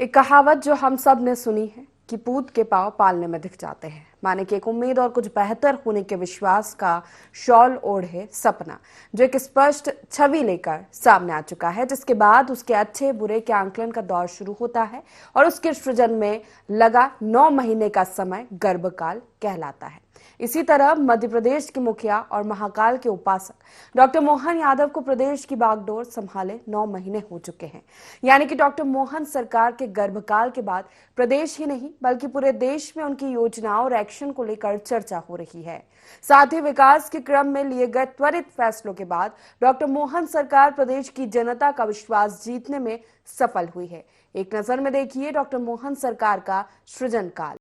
एक कहावत जो हम सब ने सुनी है कि पूत के पांव पालने में दिख जाते हैं। माने कि एक उम्मीद और कुछ बेहतर होने के विश्वास का शॉल ओढ़े सपना, जो एक स्पष्ट छवि लेकर सामने आ चुका है, जिसके बाद उसके अच्छे बुरे के आंकलन का दौर शुरू होता है और उसके सृजन में लगा 9 महीने का समय गर्भकाल कहलाता है। इसी तरह मध्य प्रदेश के मुखिया और महाकाल के उपासक डॉक्टर मोहन यादव को प्रदेश की बागडोर संभाले 9 महीने हो चुके हैं। यानी कि डॉक्टर मोहन सरकार के गर्भकाल के बाद प्रदेश ही नहीं बल्कि पूरे देश में उनकी योजनाओं और एक्शन को लेकर चर्चा हो रही है। साथ ही विकास के क्रम में लिए गए त्वरित फैसलों के बाद डॉक्टर मोहन सरकार प्रदेश की जनता का विश्वास जीतने में सफल हुई है। एक नजर में देखिए डॉक्टर मोहन सरकार का सृजन काल।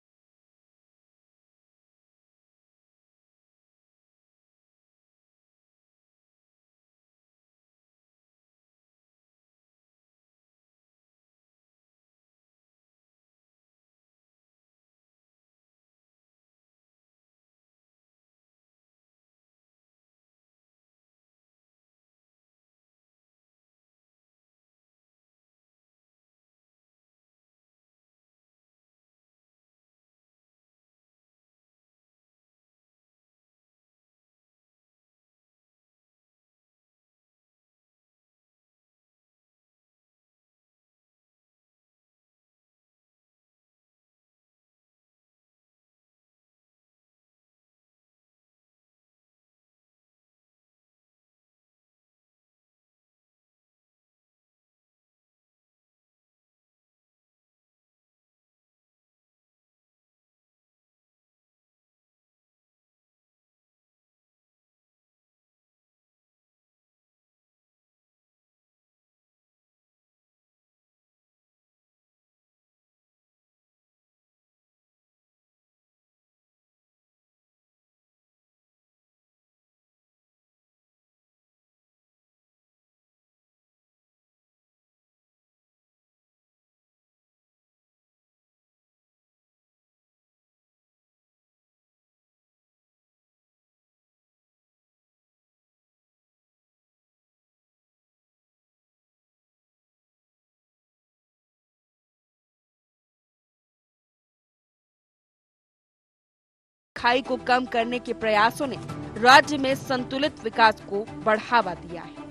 खाई को कम करने के प्रयासों ने राज्य में संतुलित विकास को बढ़ावा दिया है।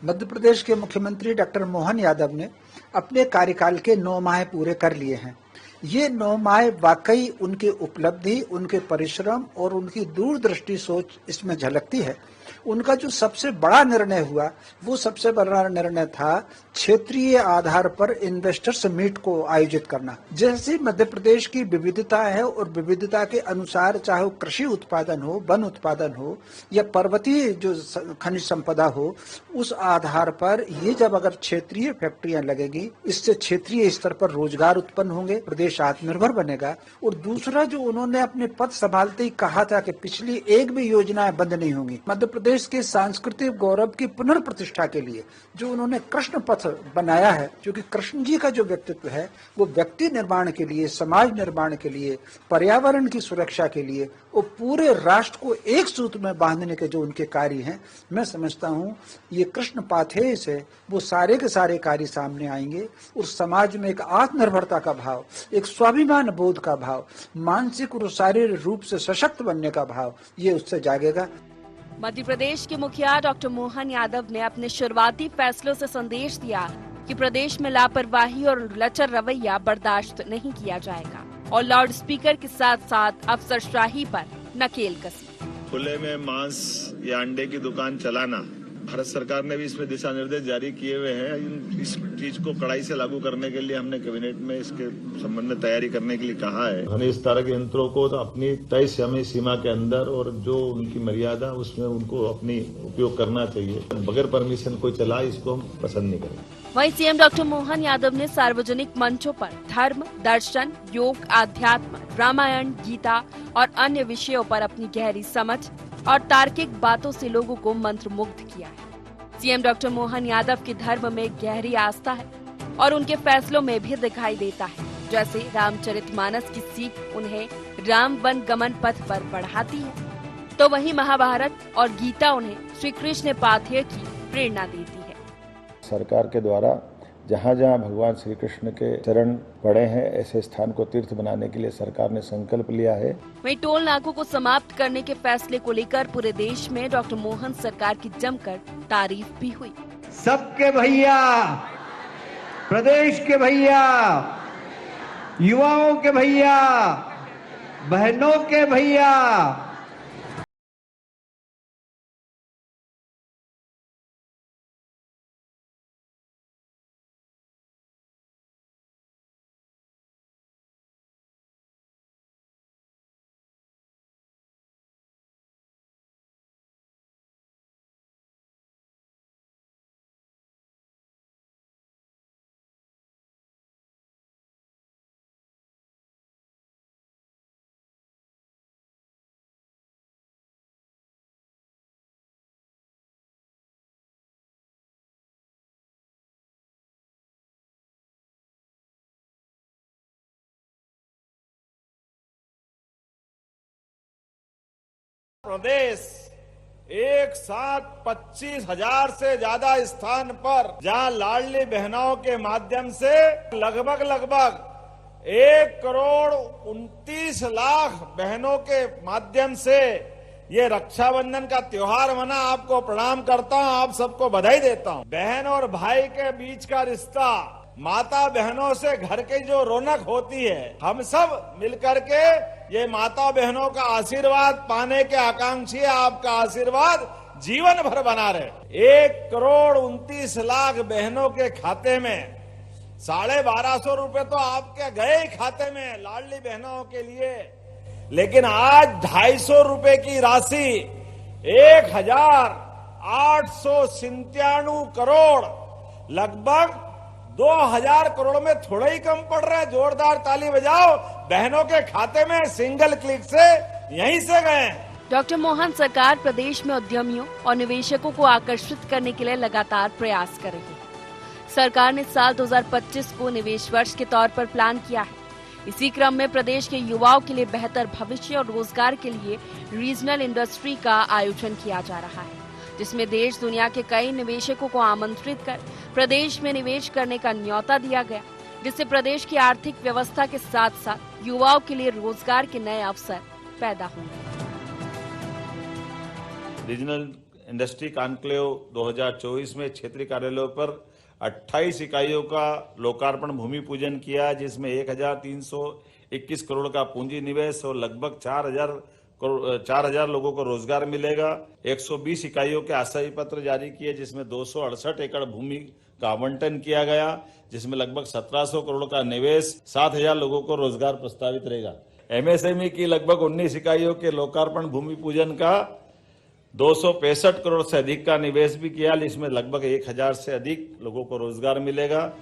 मध्य प्रदेश के मुख्यमंत्री डॉक्टर मोहन यादव ने अपने कार्यकाल के 9 माह पूरे कर लिए हैं। ये 9 माह वाकई उनकी उपलब्धि, उनके परिश्रम और उनकी दूरदृष्टि सोच इसमें झलकती है। उनका जो सबसे बड़ा निर्णय हुआ, वो सबसे बड़ा निर्णय था क्षेत्रीय आधार पर इन्वेस्टर्स मीट को आयोजित करना। जैसे मध्य प्रदेश की विविधता है और विविधता के अनुसार चाहे वो कृषि उत्पादन हो, वन उत्पादन हो या पर्वतीय जो खनिज संपदा हो, उस आधार पर ये जब अगर क्षेत्रीय फैक्ट्रियां लगेगी, इससे क्षेत्रीय स्तर पर रोजगार उत्पन्न होंगे, प्रदेश आत्मनिर्भर बनेगा। और दूसरा जो उन्होंने अपने पद संभालते ही कहा था कि पिछली एक भी योजनाएं बंद नहीं होंगी। मध्य प्रदेश के सांस्कृतिक गौरव की पुनर्प्रतिष्ठा के लिए जो उन्होंने कृष्ण पथ बनाया है, क्योंकि कृष्ण जी का जो व्यक्तित्व है वो व्यक्ति निर्माण के लिए, समाज निर्माण के लिए, पर्यावरण की सुरक्षा के लिए और पूरे राष्ट्र को एक सूत्र में बांधने के जो उनके कार्य हैं, मैं समझता हूँ ये कृष्ण पाथेय से वो सारे के सारे कार्य सामने आएंगे और समाज में एक आत्मनिर्भरता का भाव, एक स्वाभिमान बोध का भाव, मानसिक और शारीरिक रूप से सशक्त बनने का भाव, ये उससे जागेगा। मध्य प्रदेश के मुखिया डॉक्टर मोहन यादव ने अपने शुरुआती फैसलों से संदेश दिया कि प्रदेश में लापरवाही और लचर रवैया बर्दाश्त नहीं किया जाएगा और लाउड स्पीकर के साथ साथ अफसरशाही पर नकेल कसी। खुले में मांस या अंडे की दुकान चलाना, भारत सरकार ने भी इसमें दिशा निर्देश जारी किए हुए हैं। इस चीज को कड़ाई से लागू करने के लिए हमने कैबिनेट में इसके संबंध में तैयारी करने के लिए कहा है। हमें इस तरह के यंत्रों को तो अपनी तय समय सीमा के अंदर और जो उनकी मर्यादा उसमें उनको अपनी उपयोग करना चाहिए। बगैर परमिशन कोई चला, इसको हम पसंद नहीं करेंगे। वहीं सीएम डॉक्टर मोहन यादव ने सार्वजनिक मंचों पर धर्म, दर्शन, योग, आध्यात्म, रामायण, गीता और अन्य विषयों पर अपनी गहरी समझ और तार्किक बातों से लोगों को मंत्रमुग्ध किया है। सीएम डॉक्टर मोहन यादव की धर्म में गहरी आस्था है और उनके फैसलों में भी दिखाई देता है। जैसे रामचरितमानस की सीख उन्हें राम वन गमन पथ पर बढ़ाती है, तो वहीं महाभारत और गीता उन्हें श्री कृष्ण पाथेय की प्रेरणा देती है। सरकार के द्वारा जहाँ जहाँ भगवान श्री कृष्ण के चरण पड़े हैं, ऐसे स्थान को तीर्थ बनाने के लिए सरकार ने संकल्प लिया है। वहीं टोल नाकों को समाप्त करने के फैसले को लेकर पूरे देश में डॉक्टर मोहन सरकार की जमकर तारीफ भी हुई। सबके भैया, प्रदेश के भैया, युवाओं के भैया, बहनों के भैया, प्रदेश एक साथ 25,000 से ज्यादा स्थान पर जहां लाडली बहनों के माध्यम से लगभग 1,29,00,000 बहनों के माध्यम से ये रक्षाबंधन का त्योहार मना। आपको प्रणाम करता हूं, आप सबको बधाई देता हूं। बहन और भाई के बीच का रिश्ता, माता बहनों से घर की जो रौनक होती है, हम सब मिलकर के ये माता बहनों का आशीर्वाद पाने के आकांक्षी है। आपका आशीर्वाद जीवन भर बना रहे। 1,29,00,000 बहनों के खाते में 1,250 रुपए तो आपके गए ही खाते में लाडली बहनों के लिए, लेकिन आज 250 रुपए की राशि 1,897 करोड़, लगभग 2,000 करोड़ में थोड़ा ही कम पड़ रहा है। जोरदार ताली बजाओ, बहनों के खाते में सिंगल क्लिक से यहीं से गए। डॉक्टर मोहन सरकार प्रदेश में उद्यमियों और निवेशकों को आकर्षित करने के लिए लगातार प्रयास कर रही है। सरकार ने साल 2025 को निवेश वर्ष के तौर पर प्लान किया है। इसी क्रम में प्रदेश के युवाओं के लिए बेहतर भविष्य और रोजगार के लिए रीजनल इंडस्ट्री का आयोजन किया जा रहा है, जिसमें देश दुनिया के कई निवेशकों को आमंत्रित कर प्रदेश में निवेश करने का न्योता दिया गया, जिससे प्रदेश की आर्थिक व्यवस्था के साथ साथ युवाओं के लिए रोजगार के नए अवसर पैदा होंगे। रीजनल इंडस्ट्री कॉन्क्लेव 2024 में क्षेत्रीय कार्यालयों पर 28 इकाइयों का लोकार्पण भूमि पूजन किया, जिसमें 1,321 करोड़ का पूंजी निवेश और लगभग 4,000 लोगों को रोजगार मिलेगा। 120 इकाइयों के आशाई पत्र जारी किए, जिसमें 268 एकड़ भूमि का आवंटन किया गया, जिसमें लगभग 1,700 करोड़ का निवेश, 7,000 लोगों को रोजगार प्रस्तावित रहेगा। एमएसएमई की लगभग 19 इकाइयों के लोकार्पण भूमि पूजन का 265 करोड़ से अधिक का निवेश भी किया, जिसमें लगभग 1,000 से अधिक लोगों को रोजगार मिलेगा।